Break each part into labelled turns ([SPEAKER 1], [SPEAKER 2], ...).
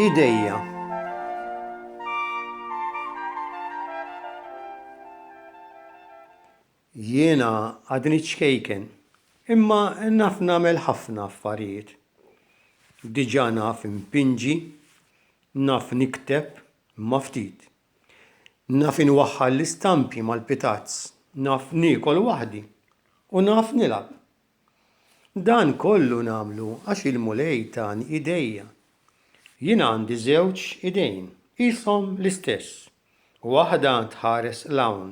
[SPEAKER 1] Idejja. Jiena għadni ċkejken, imma naf nagħmel ħafna affarijiet. Diġà naf impinġi, naf nikteb, imma ftit. Naf inwaħħal l-istampi mal-pitazz, naf niekol waħdi u naf nilab. Dan kollu nagħmlu għax il-mulej tani idejja. Jiena għandi żewġ idejn, qishom l-istess. Waħda tħares l-hawn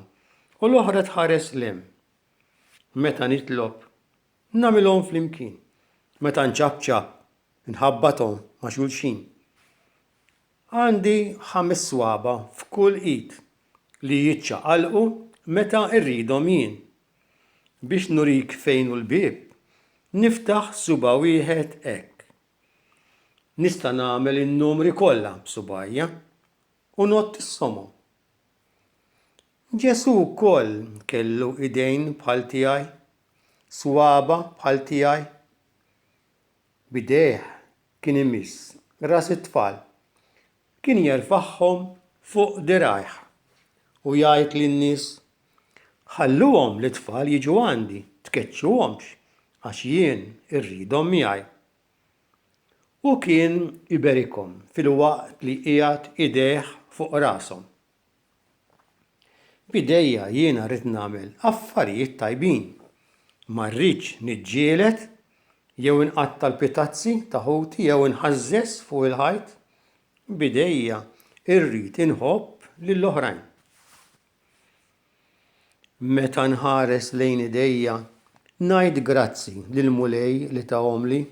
[SPEAKER 1] u l-oħra tħares l-hemm. Meta nitlob, nagħmilhom flimkien. Meta nċabċab, nħabbathom ma' xulxin. Għandi 5 swaba f'kull id li jiċċaqalqu meta rridhom jien. Biex nurik fejn hu l-bieb, niftaħ suba wieħed hekk. Nista' nagħmel in-numri kollha b'subajja u nott is-somhom. Ġesu wkoll kellu idejn bħal tiegħi, swaba bħal tiegħi. B'idejh kien imiss ras it-tfal, kien jerfagħhom fuq dirgħajh u jgħid lin-nies: ħalluhom l-itfal jiġu għandi, tkeċċuhomx għax jien irridhom miegħi. U kien iberikhom filwaqt li qiegħed idejh fuq rashom. B'idejja jiena rrid nagħmel affarijiet tajbin. Ma rridx niġġieled jew inqatta' l-pitazzi ta' ħuti jew inħażżes fuq il-ħajt. B'idejja irrid inħobb lill-oħrajn. Meta nħares lejn idejja, ngħid grazzi lill-mulej li tahom li.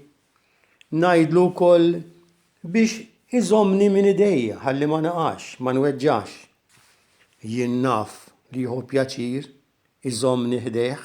[SPEAKER 1] Ngħidlu wkoll biex iżommni minn idejja ħalli ma naqax, ma nweġġax. Jien naf li jieħu pjaċir iżommni ħdejh